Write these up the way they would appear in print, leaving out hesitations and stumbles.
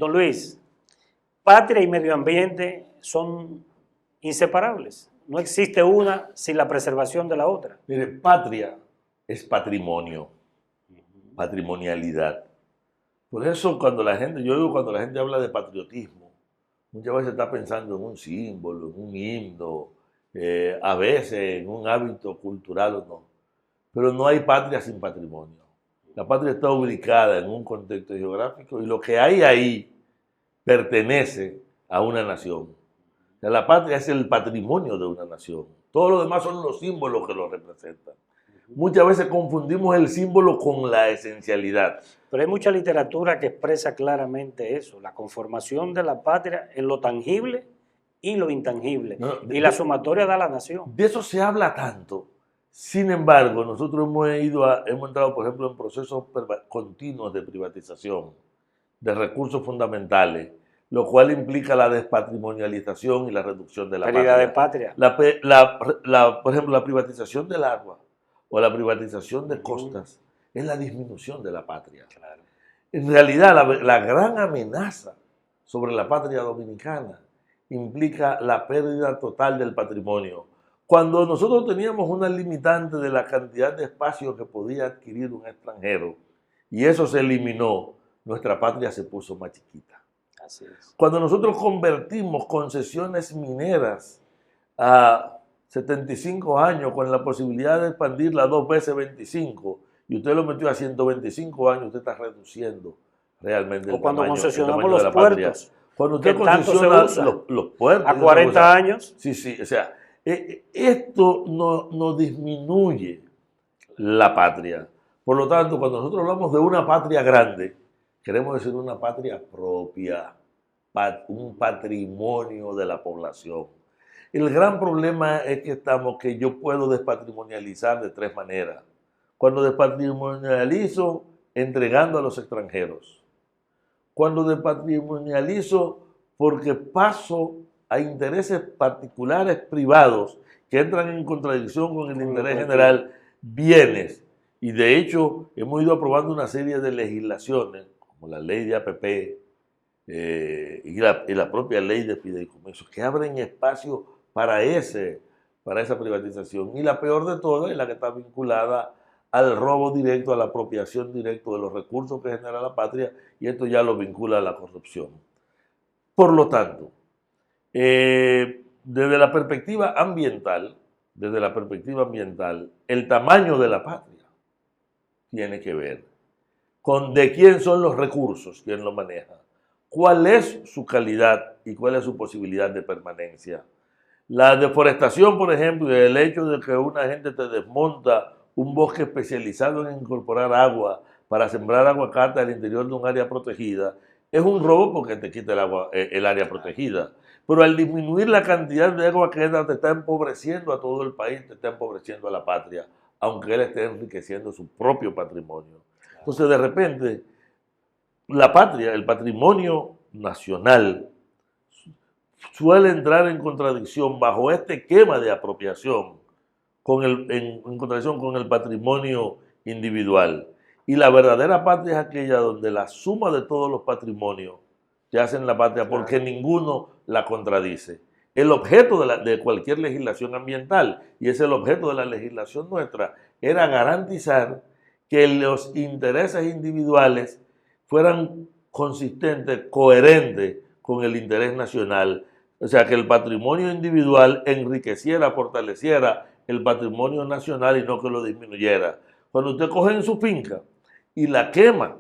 Don Luis, patria y medio ambiente son inseparables. No existe una sin la preservación de la otra. Mire, patria es patrimonio, patrimonialidad. Por eso cuando la gente, yo digo cuando la gente habla de patriotismo, muchas veces está pensando en un símbolo, en un himno, a veces en un hábito cultural o no. Pero no hay patria sin patrimonio. La patria está ubicada en un contexto geográfico y lo que hay ahí pertenece a una nación. O sea, la patria es el patrimonio de una nación. Todo lo demás son los símbolos que lo representan. Muchas veces confundimos el símbolo con la esencialidad. Pero hay mucha literatura que expresa claramente eso, la conformación de la patria en lo tangible y lo intangible. Y la sumatoria da la nación. De eso se habla tanto. Sin embargo, nosotros hemos entrado, por ejemplo, en procesos continuos de privatización de recursos fundamentales, lo cual implica la despatrimonialización y la reducción de la Pérdida de patria. Por ejemplo, la privatización del agua o la privatización de costas es la disminución de la patria. Claro. En realidad, la gran amenaza sobre la patria dominicana implica la pérdida total del patrimonio. Cuando nosotros teníamos una limitante de la cantidad de espacio que podía adquirir un extranjero, y eso se eliminó, nuestra patria se puso más chiquita. Así es. Cuando nosotros convertimos concesiones mineras a 75 años con la posibilidad de expandirla 2 veces 25, y usted lo metió a 125 años, usted está reduciendo realmente el cuando tamaño, concesionamos los puertos. Cuando usted concesiona los puertos. A 40 años. Sí, o sea, esto no disminuye la patria. Por lo tanto, cuando nosotros hablamos de una patria grande, queremos decir una patria propia, un patrimonio de la población. El gran problema es que yo puedo despatrimonializar de 3 maneras. Cuando despatrimonializo, entregando a los extranjeros. Cuando despatrimonializo, porque paso a intereses particulares privados que entran en contradicción con el interés general, bienes. Y de hecho, hemos ido aprobando una serie de legislaciones, como la ley de APP y la propia ley de fideicomisos, que abren espacio para esa privatización. Y la peor de todas es la que está vinculada al robo directo, a la apropiación directa de los recursos que genera la patria, y esto ya lo vincula a la corrupción. Por lo tanto, desde la perspectiva ambiental, el tamaño de la patria tiene que ver con de quién son los recursos, quién los maneja, cuál es su calidad y cuál es su posibilidad de permanencia. La deforestación, por ejemplo, y el hecho de que una gente te desmonta un bosque especializado en incorporar agua para sembrar aguacate al interior de un área protegida, es un robo porque te quita el área protegida. Pero al disminuir la cantidad de agua que entra, te está empobreciendo a todo el país, te está empobreciendo a la patria, aunque él esté enriqueciendo su propio patrimonio. Entonces, de repente, la patria, el patrimonio nacional, suele entrar en contradicción bajo este esquema de apropiación, en contradicción con el patrimonio individual. Y la verdadera patria es aquella donde la suma de todos los patrimonios te hacen la patria, porque ninguno la contradice. El objeto de cualquier legislación ambiental, y es el objeto de la legislación nuestra, era garantizar que los intereses individuales fueran consistentes, coherentes con el interés nacional. O sea, que el patrimonio individual enriqueciera, fortaleciera el patrimonio nacional y no que lo disminuyera. Cuando usted coge en su finca y la quema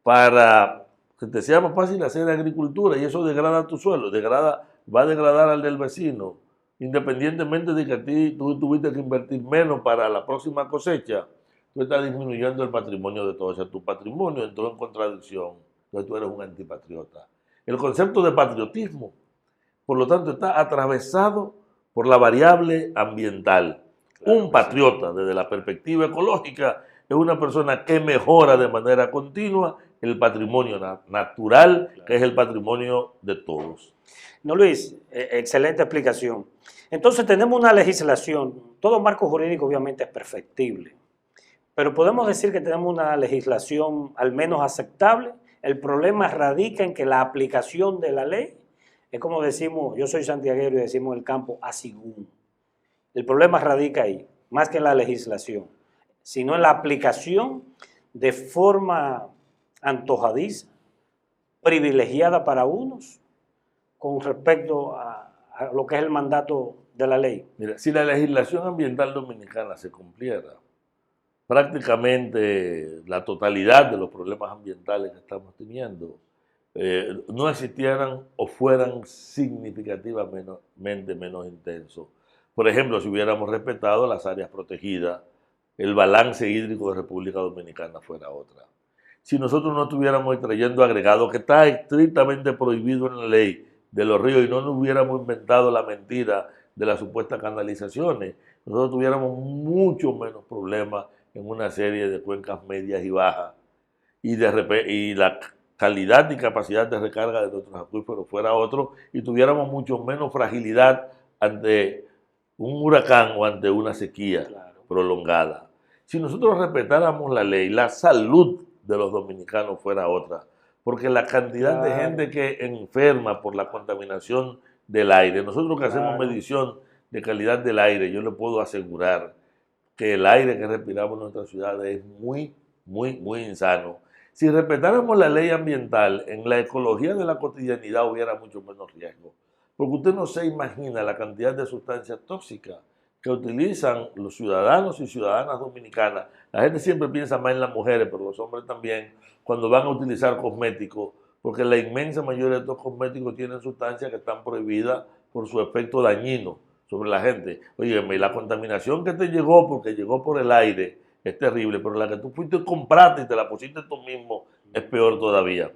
para que te sea más fácil hacer agricultura, y eso degrada tu suelo, va a degradar al del vecino, independientemente de que tú tuviste que invertir menos para la próxima cosecha, tú estás disminuyendo el patrimonio de todos. O sea, tu patrimonio entró en contradicción, entonces tú eres un antipatriota. El concepto de patriotismo, por lo tanto, está atravesado por la variable ambiental. Un patriota, desde la perspectiva ecológica, es una persona que mejora de manera continua el patrimonio natural, que es el patrimonio de todos. No, Luis, excelente explicación. Entonces tenemos una legislación, todo marco jurídico obviamente es perfectible, pero podemos decir que tenemos una legislación al menos aceptable El problema radica en que la aplicación de la ley es como decimos, yo soy santiaguero y decimos en el campo, asigún. El problema radica ahí, más que en la legislación, sino en la aplicación de forma antojadiza, privilegiada para unos, con respecto a lo que es el mandato de la ley. Mira, si la legislación ambiental dominicana se cumpliera, prácticamente la totalidad de los problemas ambientales que estamos teniendo no existieran o fueran significativamente menos intensos. Por ejemplo, si hubiéramos respetado las áreas protegidas, el balance hídrico de República Dominicana fuera otra. Si nosotros no estuviéramos extrayendo agregados, que está estrictamente prohibido en la ley de los ríos, y no nos hubiéramos inventado la mentira de las supuestas canalizaciones, nosotros tuviéramos mucho menos problemas en una serie de cuencas medias y bajas, y la calidad y capacidad de recarga de nuestros acuíferos fuera otro, y tuviéramos mucho menos fragilidad ante un huracán o ante una sequía prolongada. Si nosotros respetáramos la ley, la salud de los dominicanos fuera otra, porque la cantidad de gente que enferma por la contaminación del aire, nosotros que hacemos medición de calidad del aire, yo le puedo asegurar que el aire que respiramos en nuestras ciudades es muy insano. Si respetáramos la ley ambiental, en la ecología de la cotidianidad hubiera mucho menos riesgo. Porque usted no se imagina la cantidad de sustancias tóxicas que utilizan los ciudadanos y ciudadanas dominicanas. La gente siempre piensa más en las mujeres, pero los hombres también, cuando van a utilizar cosméticos, porque la inmensa mayoría de estos cosméticos tienen sustancias que están prohibidas por su efecto dañino sobre la gente. Óyeme, la contaminación que te llegó, porque llegó por el aire, es terrible, pero la que tú fuiste y compraste y te la pusiste tú mismo, es peor todavía.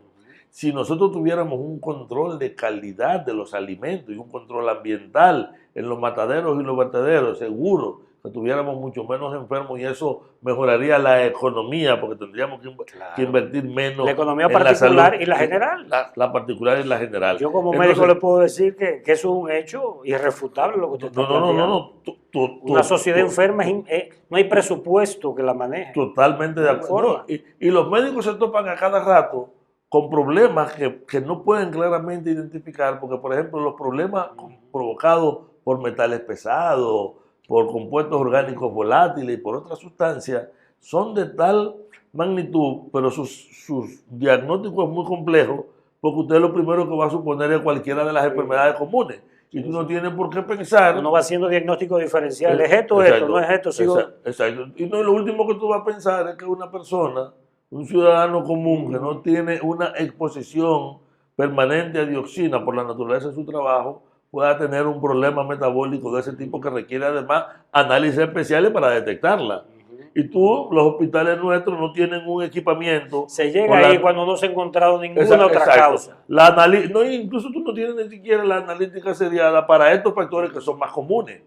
Si nosotros tuviéramos un control de calidad de los alimentos y un control ambiental en los mataderos y los vertederos, seguro que tuviéramos mucho menos enfermos, y eso mejoraría la economía, porque tendríamos que invertir menos. La economía particular y la general. La particular y la general. Yo como médico le puedo decir que eso es un hecho irrefutable lo que usted está planteando. Una sociedad enferma, no hay presupuesto que la maneje. Totalmente de acuerdo. Y los médicos se topan a cada rato con problemas que no pueden claramente identificar, porque por ejemplo los problemas provocados por metales pesados, por compuestos orgánicos volátiles y por otras sustancias, son de tal magnitud, pero sus diagnósticos es muy complejo, porque usted lo primero que va a suponer es cualquiera de las enfermedades comunes, y tú no tienes por qué pensar. Uno va haciendo diagnósticos diferenciales, es esto, no es esto, sigo. Exacto. Y no, lo último que tú vas a pensar es que una persona, un ciudadano común que no tiene una exposición permanente a dioxina por la naturaleza de su trabajo, pueda tener un problema metabólico de ese tipo que requiere además análisis especiales para detectarla. Y los hospitales nuestros no tienen un equipamiento. Se llega ahí cuando no se ha encontrado ninguna otra causa. Incluso tú no tienes ni siquiera la analítica seriada para estos factores que son más comunes.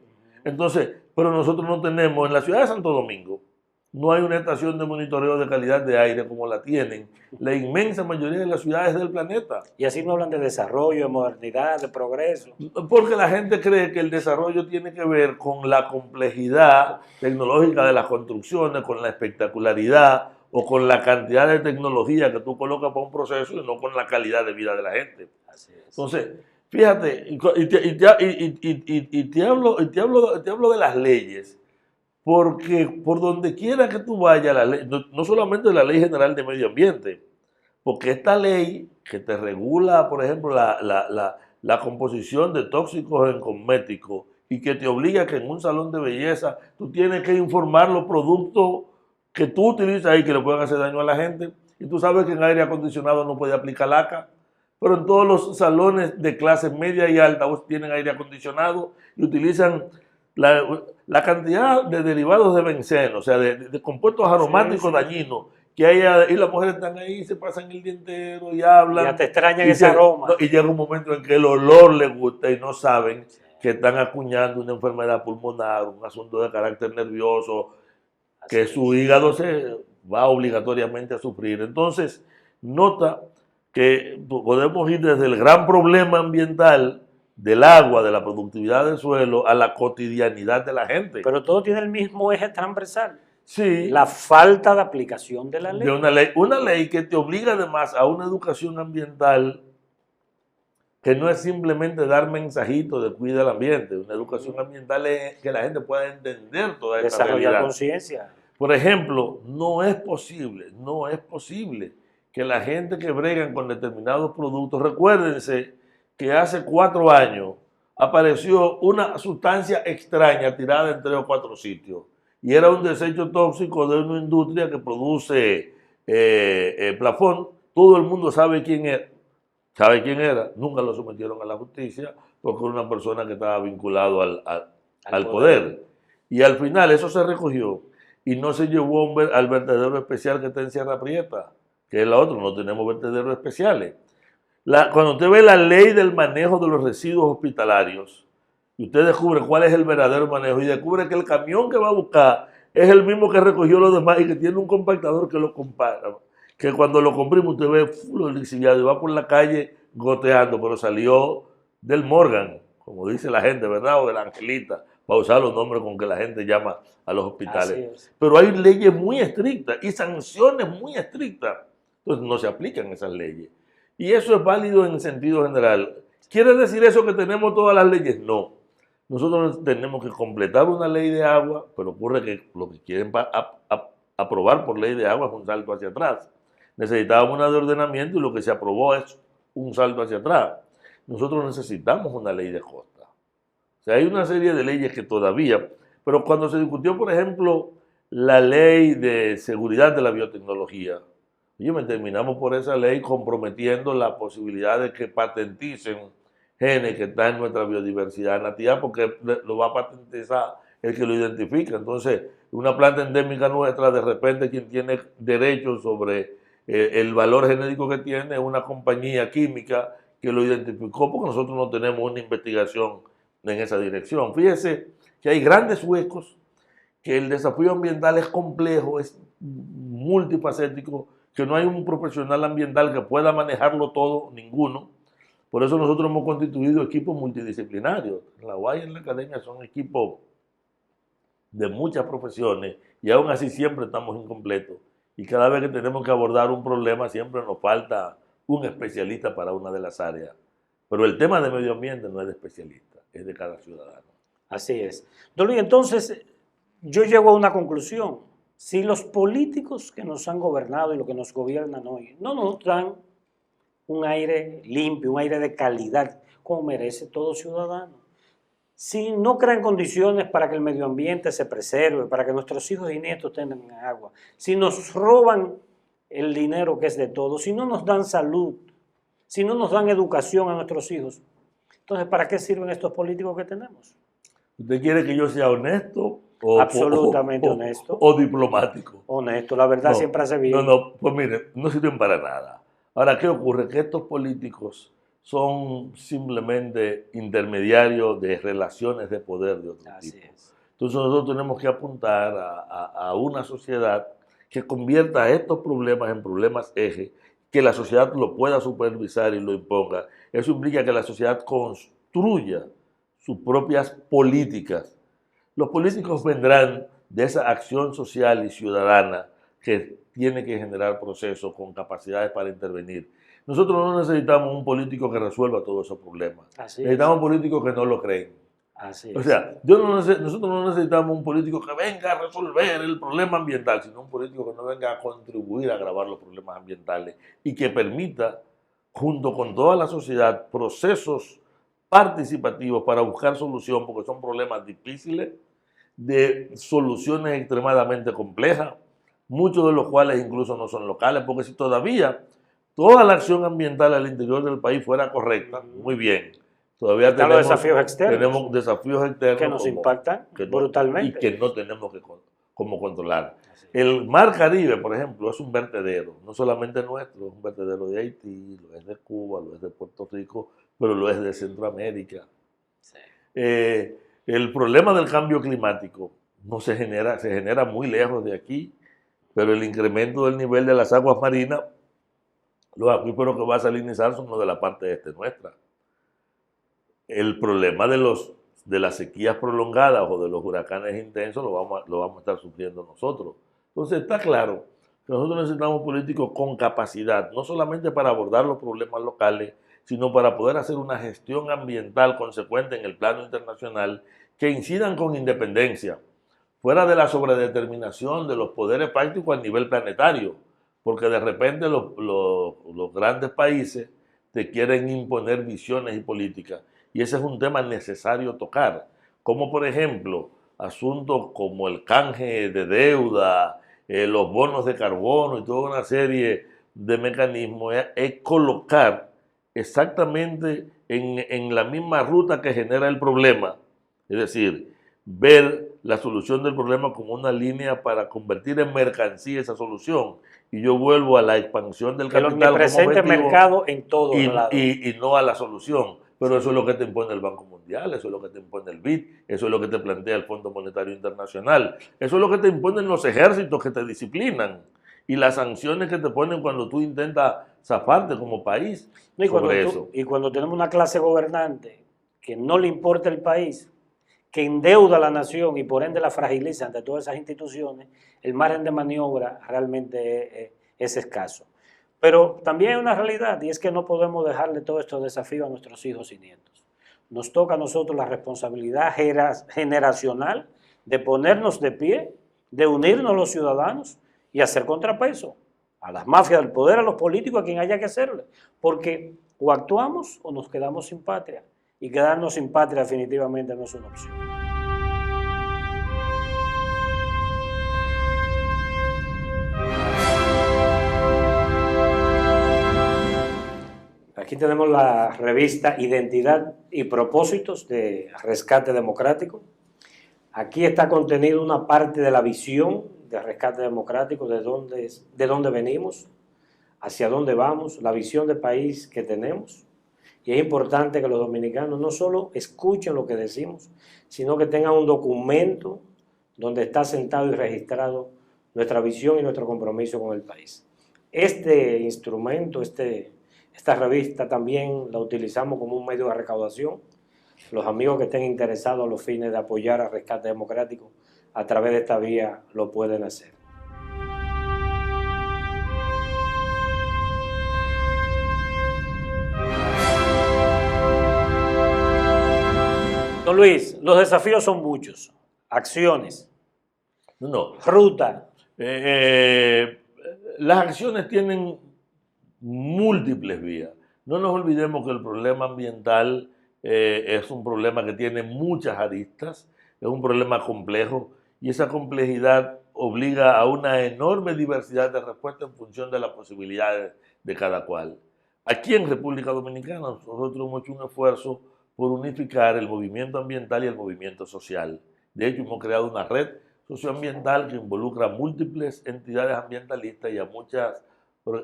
Entonces, pero nosotros no tenemos, en la ciudad de Santo Domingo, no hay una estación de monitoreo de calidad de aire como la tienen la inmensa mayoría de las ciudades del planeta. Y así no hablan de desarrollo, de modernidad, de progreso. Porque la gente cree que el desarrollo tiene que ver con la complejidad tecnológica de las construcciones, con la espectacularidad o con la cantidad de tecnología que tú colocas para un proceso, y no con la calidad de vida de la gente. Así es. Entonces, fíjate, y te hablo de las leyes. Porque por donde quiera que tú vayas, la ley, no solamente la Ley General de Medio Ambiente, porque esta ley que te regula, por ejemplo, la composición de tóxicos en cosméticos, y que te obliga que en un salón de belleza tú tienes que informar los productos que tú utilizas y que le pueden hacer daño a la gente. Y tú sabes que en aire acondicionado no puede aplicar laca, pero en todos los salones de clase media y alta tienen aire acondicionado y utilizan la cantidad de derivados de benceno, o sea, de compuestos aromáticos dañinos que hay, y las mujeres están ahí, se pasan el día entero y hablan. Ya te extrañan ese aroma. Y llega un momento en que el olor les gusta y no saben que están acuñando una enfermedad pulmonar, un asunto de carácter nervioso, que su hígado se va obligatoriamente a sufrir. Entonces, nota que podemos ir desde el gran problema ambiental del agua, de la productividad del suelo, a la cotidianidad de la gente. Pero todo tiene el mismo eje transversal. Sí, la falta de aplicación de la ley. de una ley que te obliga además a una educación ambiental que no es simplemente dar mensajitos de cuida el ambiente. Una educación ambiental es que la gente pueda entender toda esta Desarrollar realidad. conciencia. Por ejemplo, no es posible que la gente que bregan con determinados productos, recuérdense que hace 4 años apareció una sustancia extraña tirada en 3 o 4 sitios y era un desecho tóxico de una industria que produce plafón. Todo el mundo sabe quién era, nunca lo sometieron a la justicia porque era una persona que estaba vinculado al poder. Y al final eso se recogió y no se llevó al vertedero especial que está en Sierra Prieta, que es la otra, no tenemos vertederos especiales. Cuando usted ve la ley del manejo de los residuos hospitalarios, y usted descubre cuál es el verdadero manejo y descubre que el camión que va a buscar es el mismo que recogió los demás y que tiene un compactador que lo compara, que cuando lo comprime usted ve lo lixiviado y va por la calle goteando, pero salió del Morgan, como dice la gente, ¿verdad? O de la Angelita, para usar los nombres con que la gente llama a los hospitales. Pero hay leyes muy estrictas y sanciones muy estrictas. Entonces no se aplican esas leyes. Y eso es válido en sentido general. ¿Quiere decir eso que tenemos todas las leyes? No. Nosotros tenemos que completar una ley de agua, pero ocurre que lo que quieren aprobar por ley de agua es un salto hacia atrás. Necesitábamos una de ordenamiento y lo que se aprobó es un salto hacia atrás. Nosotros necesitamos una ley de costa. O sea, hay una serie de leyes que todavía, pero cuando se discutió, por ejemplo, la ley de seguridad de la biotecnología, terminamos por esa ley comprometiendo la posibilidad de que patenticen genes que están en nuestra biodiversidad nativa, porque lo va a patentizar el que lo identifica. Entonces, una planta endémica nuestra, de repente quien tiene derechos sobre el valor genético que tiene es una compañía química que lo identificó, porque nosotros no tenemos una investigación en esa dirección. Fíjese que hay grandes huecos, que el desafío ambiental es complejo, es multifacético, que no hay un profesional ambiental que pueda manejarlo todo, ninguno. Por eso nosotros hemos constituido equipos multidisciplinarios. En la UAI y en la academia son equipos de muchas profesiones y aún así siempre estamos incompletos. Y cada vez que tenemos que abordar un problema siempre nos falta un especialista para una de las áreas. Pero el tema de medio ambiente no es de especialista, es de cada ciudadano. Así es. Don Luis, entonces yo llego a una conclusión. Si los políticos que nos han gobernado y los que nos gobiernan hoy no nos dan un aire limpio, un aire de calidad, como merece todo ciudadano, si no crean condiciones para que el medio ambiente se preserve, para que nuestros hijos y nietos tengan agua, si nos roban el dinero que es de todos, si no nos dan salud, si no nos dan educación a nuestros hijos, entonces ¿para qué sirven estos políticos que tenemos? ¿Usted quiere que yo sea honesto? Absolutamente honesto. O diplomático. Honesto, la verdad siempre hace bien. Pues mire, no sirven para nada. Ahora, ¿qué ocurre? Que estos políticos son simplemente intermediarios de relaciones de poder de otro tipo. Entonces nosotros tenemos que apuntar a una sociedad que convierta estos problemas en problemas eje, que la sociedad lo pueda supervisar y lo imponga. Eso implica que la sociedad construya sus propias políticas. Los políticos vendrán de esa acción social y ciudadana que tiene que generar procesos con capacidades para intervenir. Nosotros no necesitamos un político que resuelva todos esos problemas. Necesitamos políticos que no lo creen. O sea, nosotros no necesitamos un político que venga a resolver el problema ambiental, sino un político que no venga a contribuir a agravar los problemas ambientales y que permita, junto con toda la sociedad, procesos participativos para buscar solución, porque son problemas difíciles, de soluciones extremadamente complejas, muchos de los cuales incluso no son locales, porque si todavía toda la acción ambiental al interior del país fuera correcta, muy bien. Todavía tenemos desafíos externos que nos impactan brutalmente y que no tenemos cómo controlar. El Mar Caribe, por ejemplo, es un vertedero, no solamente nuestro, es un vertedero de Haití, lo es de Cuba, lo es de Puerto Rico, pero lo es de Centroamérica. Sí. El problema del cambio climático no se genera muy lejos de aquí, pero el incremento del nivel de las aguas marinas, los acuíferos que va a salinizar son los de la parte este nuestra. El problema de los de las sequías prolongadas o de los huracanes intensos lo vamos a estar sufriendo nosotros. Entonces está claro que nosotros necesitamos políticos con capacidad, no solamente para abordar los problemas locales, sino para poder hacer una gestión ambiental consecuente en el plano internacional que incidan con independencia, fuera de la sobredeterminación de los poderes prácticos a nivel planetario, porque de repente los grandes países te quieren imponer visiones y políticas, y ese es un tema necesario tocar, como por ejemplo asuntos como el canje de deuda, los bonos de carbono y toda una serie de mecanismos, es colocar exactamente en la misma ruta que genera el problema, es decir, ver la solución del problema como una línea para convertir en mercancía esa solución. Y yo vuelvo a la expansión del capital como objetivo mercado en todos lados. Y no a la solución. Pero eso es lo que te impone el Banco Mundial, eso es lo que te impone el BID, eso es lo que te plantea el Fondo Monetario Internacional, eso es lo que te imponen los ejércitos que te disciplinan y las sanciones que te ponen cuando tú intentas zafarte como país sobre eso. Y cuando tenemos una clase gobernante que no le importa el país, que endeuda a la nación y por ende la fragiliza ante todas esas instituciones, el margen de maniobra realmente es escaso. Pero también hay una realidad, y es que no podemos dejarle todos estos desafíos a nuestros hijos y nietos. Nos toca a nosotros la responsabilidad generacional de ponernos de pie, de unirnos los ciudadanos y hacer contrapeso a las mafias del poder, a los políticos, a quien haya que hacerle. Porque o actuamos o nos quedamos sin patria. Y quedarnos sin patria definitivamente no es una opción. Aquí tenemos la revista Identidad y Propósitos de Rescate Democrático. Aquí está contenido una parte de la visión de Rescate Democrático, de dónde venimos, hacia dónde vamos, la visión de país que tenemos. Y es importante que los dominicanos no solo escuchen lo que decimos, sino que tengan un documento donde está sentado y registrado nuestra visión y nuestro compromiso con el país. Este instrumento, esta revista también la utilizamos como un medio de recaudación. Los amigos que estén interesados a los fines de apoyar a Rescate Democrático a través de esta vía lo pueden hacer. Don Luis, los desafíos son muchos. Acciones. Ruta. Las acciones tienen múltiples vías. No nos olvidemos que el problema ambiental es un problema que tiene muchas aristas, es un problema complejo y esa complejidad obliga a una enorme diversidad de respuestas en función de las posibilidades de cada cual. Aquí en República Dominicana nosotros hemos hecho un esfuerzo por unificar el movimiento ambiental y el movimiento social. De hecho, hemos creado una red socioambiental que involucra a múltiples entidades ambientalistas y a muchas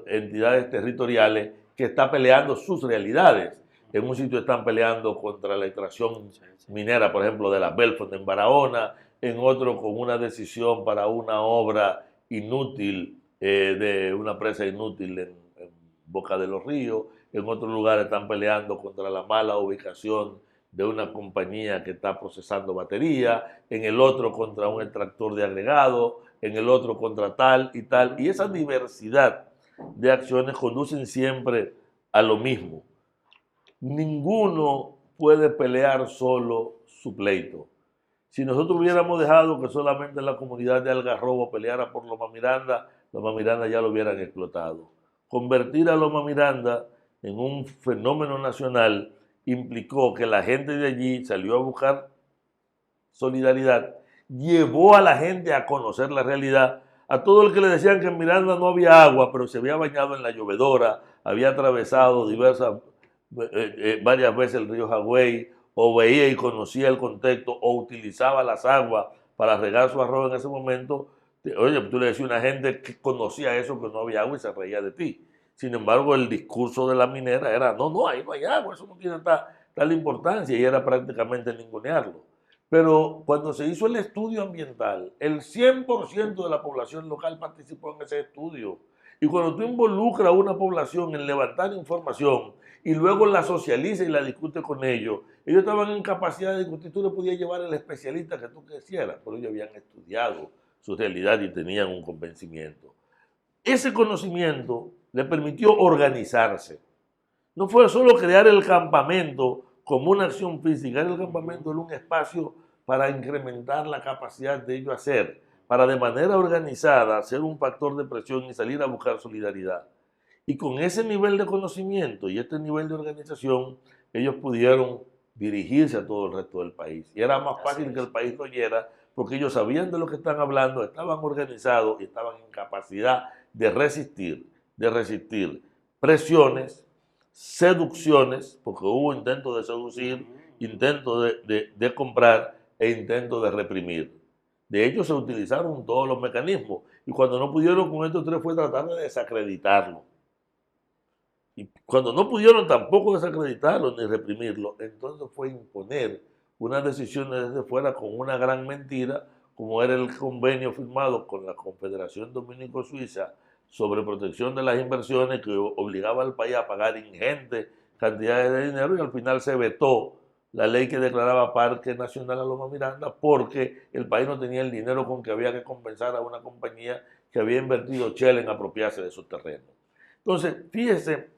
entidades territoriales que están peleando sus realidades. En un sitio están peleando contra la extracción minera, por ejemplo, de la Belfort en Barahona, en otro con una decisión para una obra inútil, de una presa inútil en Boca de los Ríos. En otro lugar están peleando contra la mala ubicación de una compañía que está procesando batería, en el otro contra un extractor de agregado, en el otro contra tal y tal. Y esa diversidad de acciones conducen siempre a lo mismo. Ninguno puede pelear solo su pleito. Si nosotros hubiéramos dejado que solamente la comunidad de Algarrobo peleara por Loma Miranda ya lo hubieran explotado. Convertir a Loma Miranda en un fenómeno nacional implicó que la gente de allí salió a buscar solidaridad, llevó a la gente a conocer la realidad, a todo el que le decían que en Miranda no había agua, pero se había bañado en la llovedora, había atravesado varias veces el río Jagüey, o veía y conocía el contexto, o utilizaba las aguas para regar su arroz en ese momento. Oye, tú le decías a una gente que conocía eso, que no había agua y se reía de ti. Sin embargo, el discurso de la minera era, no, ahí no hay agua, eso no tiene tal importancia, y era prácticamente ningunearlo. Pero cuando se hizo el estudio ambiental, el 100% de la población local participó en ese estudio. Y cuando tú involucras a una población en levantar información y luego la socializa y la discute con ellos estaban en capacidad de discutir, tú le podías llevar al especialista que tú quisieras, pero ellos habían estudiado su realidad y tenían un convencimiento. Ese conocimiento le permitió organizarse. No fue solo crear el campamento como una acción física, el campamento era un espacio para incrementar la capacidad de ellos hacer, para de manera organizada ser un factor de presión y salir a buscar solidaridad. Y con ese nivel de conocimiento y este nivel de organización, ellos pudieron dirigirse a todo el resto del país. Y era más fácil que el país lo oyera porque ellos sabían de lo que están hablando, estaban organizados y estaban en capacidad de resistir presiones, seducciones, porque hubo intentos de seducir, intentos de comprar e intentos de reprimir. De hecho, se utilizaron todos los mecanismos y cuando no pudieron con estos tres fue tratar de desacreditarlo. Y cuando no pudieron tampoco desacreditarlo ni reprimirlo, entonces fue imponer unas decisiones desde fuera con una gran mentira, como era el convenio firmado con la Confederación Dominico-Suiza sobre protección de las inversiones que obligaba al país a pagar ingentes cantidades de dinero y al final se vetó la ley que declaraba Parque Nacional a Loma Miranda porque el país no tenía el dinero con que había que compensar a una compañía que había invertido Shell en apropiarse de esos terrenos. Entonces, fíjese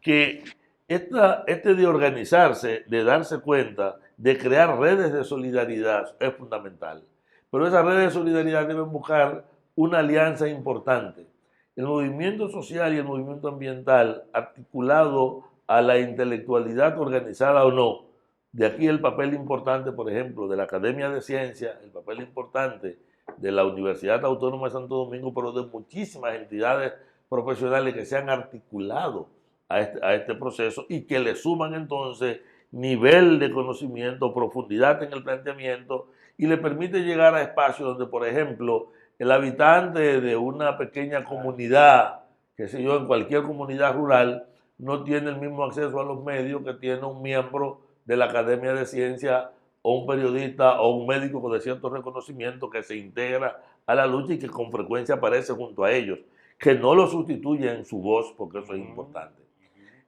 que este de organizarse, de darse cuenta, de crear redes de solidaridad es fundamental. Pero esas redes de solidaridad deben buscar una alianza importante. El movimiento social y el movimiento ambiental, articulado a la intelectualidad organizada o no, de aquí el papel importante, por ejemplo, de la Academia de Ciencias, el papel importante de la Universidad Autónoma de Santo Domingo, pero de muchísimas entidades profesionales que se han articulado a este proceso y que le suman entonces nivel de conocimiento, profundidad en el planteamiento y le permite llegar a espacios donde, por ejemplo, el habitante de una pequeña comunidad, qué sé yo, en cualquier comunidad rural, no tiene el mismo acceso a los medios que tiene un miembro de la Academia de Ciencia o un periodista o un médico de cierto reconocimiento que se integra a la lucha y que con frecuencia aparece junto a ellos, que no lo sustituye en su voz, porque eso es importante.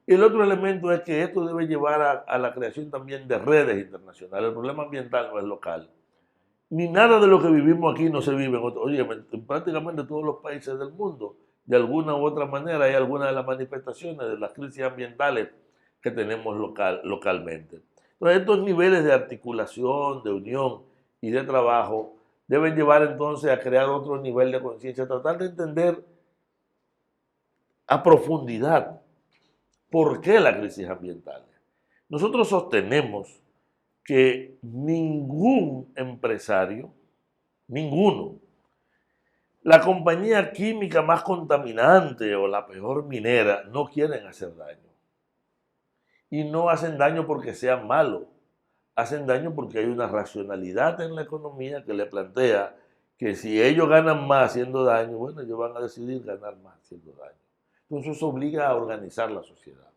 Y el otro elemento es que esto debe llevar a la creación también de redes internacionales. El problema ambiental no es local. Ni nada de lo que vivimos aquí no se vive en otro. Oye, en prácticamente todos los países del mundo, de alguna u otra manera, hay algunas de las manifestaciones de las crisis ambientales que tenemos localmente. Entonces, estos niveles de articulación, de unión y de trabajo deben llevar entonces a crear otro nivel de conciencia, tratar de entender a profundidad por qué la crisis ambiental. Nosotros sostenemos que ningún empresario, ninguno, la compañía química más contaminante o la peor minera, no quieren hacer daño. Y no hacen daño porque sean malos, hacen daño porque hay una racionalidad en la economía que le plantea que si ellos ganan más haciendo daño, bueno, ellos van a decidir ganar más haciendo daño. Entonces eso obliga a organizar la sociedad.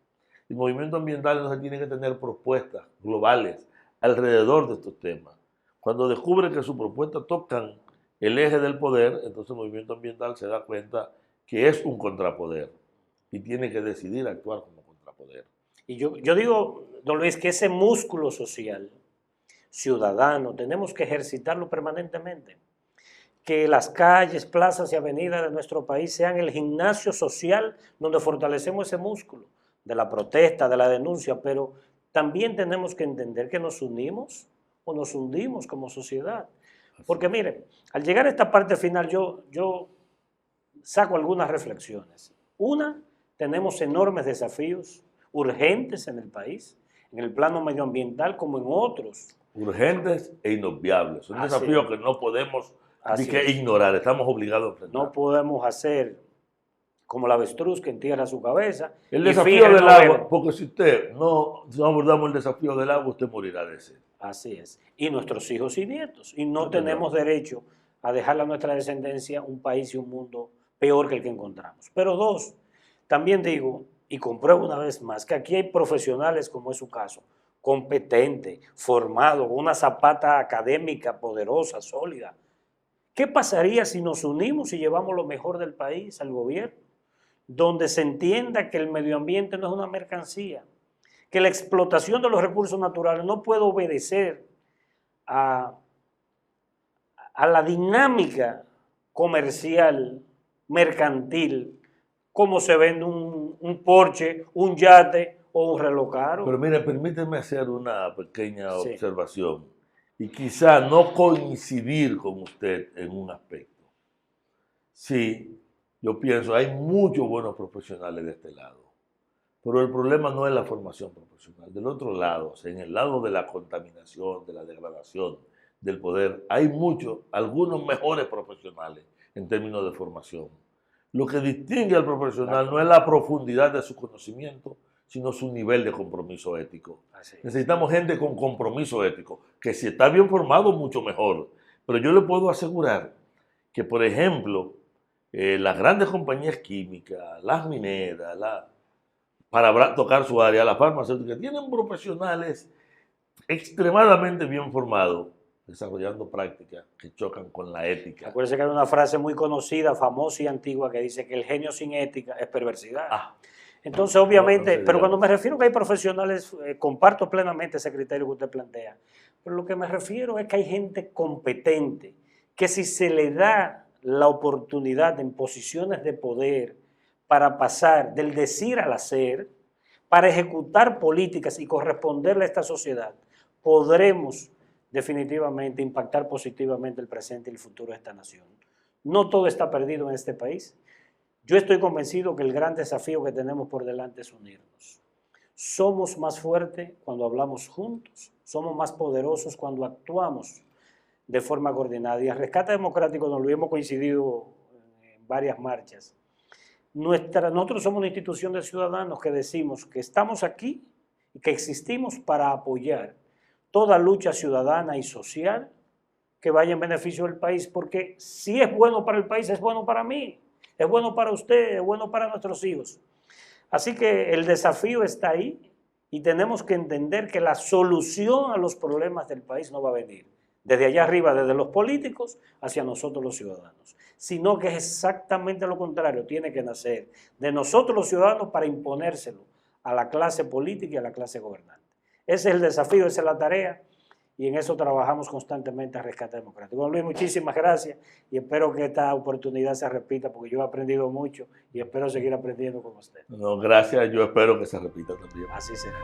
El movimiento ambiental entonces tiene que tener propuestas globales alrededor de estos temas. Cuando descubre que sus propuestas tocan el eje del poder, entonces el movimiento ambiental se da cuenta que es un contrapoder y tiene que decidir actuar como contrapoder. Y yo digo, don Luis, que ese músculo social, ciudadano, tenemos que ejercitarlo permanentemente. Que las calles, plazas y avenidas de nuestro país sean el gimnasio social donde fortalecemos ese músculo de la protesta, de la denuncia, pero también tenemos que entender que nos unimos o nos hundimos como sociedad. Porque miren, al llegar a esta parte final yo saco algunas reflexiones. Una, tenemos enormes desafíos urgentes en el país, en el plano medioambiental como en otros. Urgentes e inobviables. Son desafíos que no podemos ignorar, estamos obligados a enfrentar. No podemos hacer como la avestruz que entierra su cabeza. El desafío del agua, porque si usted no abordamos el desafío del agua, usted morirá de sed. Así es. Y nuestros hijos y nietos. Y no tenemos derecho a dejarle a nuestra descendencia un país y un mundo peor que el que encontramos. Pero dos, también digo, y compruebo una vez más, que aquí hay profesionales, como es su caso, competentes, formados, con una zapata académica poderosa, sólida. ¿Qué pasaría si nos unimos y llevamos lo mejor del país al gobierno? donde se entienda que el medio ambiente no es una mercancía, que la explotación de los recursos naturales no puede obedecer a la dinámica comercial, mercantil, como se vende un Porsche, un yate o un reloj caro. Pero mire, permíteme hacer una pequeña observación y quizá no coincidir con usted en un aspecto. Sí, yo pienso, hay muchos buenos profesionales de este lado, pero el problema no es la formación profesional. Del otro lado, o sea, en el lado de la contaminación, de la degradación, del poder, hay muchos, algunos mejores profesionales en términos de formación. Lo que distingue al profesional no es la profundidad de su conocimiento, sino su nivel de compromiso ético. Necesitamos gente con compromiso ético, que si está bien formado, mucho mejor. Pero yo le puedo asegurar que, por ejemplo, las grandes compañías químicas, las mineras, para tocar su área, las farmacéuticas, tienen profesionales extremadamente bien formados, desarrollando prácticas que chocan con la ética. Acuérdense que hay una frase muy conocida, famosa y antigua que dice que el genio sin ética es perversidad. Entonces, obviamente, pero cuando me refiero que hay profesionales, comparto plenamente ese criterio que usted plantea, pero lo que me refiero es que hay gente competente, que si se le da la oportunidad en posiciones de poder para pasar del decir al hacer, para ejecutar políticas y corresponderle a esta sociedad, podremos definitivamente impactar positivamente el presente y el futuro de esta nación. No todo está perdido en este país. Yo estoy convencido que el gran desafío que tenemos por delante es unirnos. Somos más fuertes cuando hablamos juntos, somos más poderosos cuando actuamos de forma coordinada. Y el Rescate Democrático, nos lo hemos coincidido en varias marchas. Nosotros somos una institución de ciudadanos que decimos que estamos aquí y que existimos para apoyar toda lucha ciudadana y social que vaya en beneficio del país, porque si es bueno para el país, es bueno para mí, es bueno para usted, es bueno para nuestros hijos. Así que el desafío está ahí y tenemos que entender que la solución a los problemas del país no va a venir desde allá arriba, desde los políticos, hacia nosotros los ciudadanos, sino que es exactamente lo contrario, tiene que nacer de nosotros los ciudadanos para imponérselo a la clase política y a la clase gobernante. Ese es el desafío, esa es la tarea, y en eso trabajamos constantemente a Rescate Democrático. Bueno, Luis, muchísimas gracias y espero que esta oportunidad se repita porque yo he aprendido mucho y espero seguir aprendiendo con usted. No, gracias, yo espero que se repita también. Así será.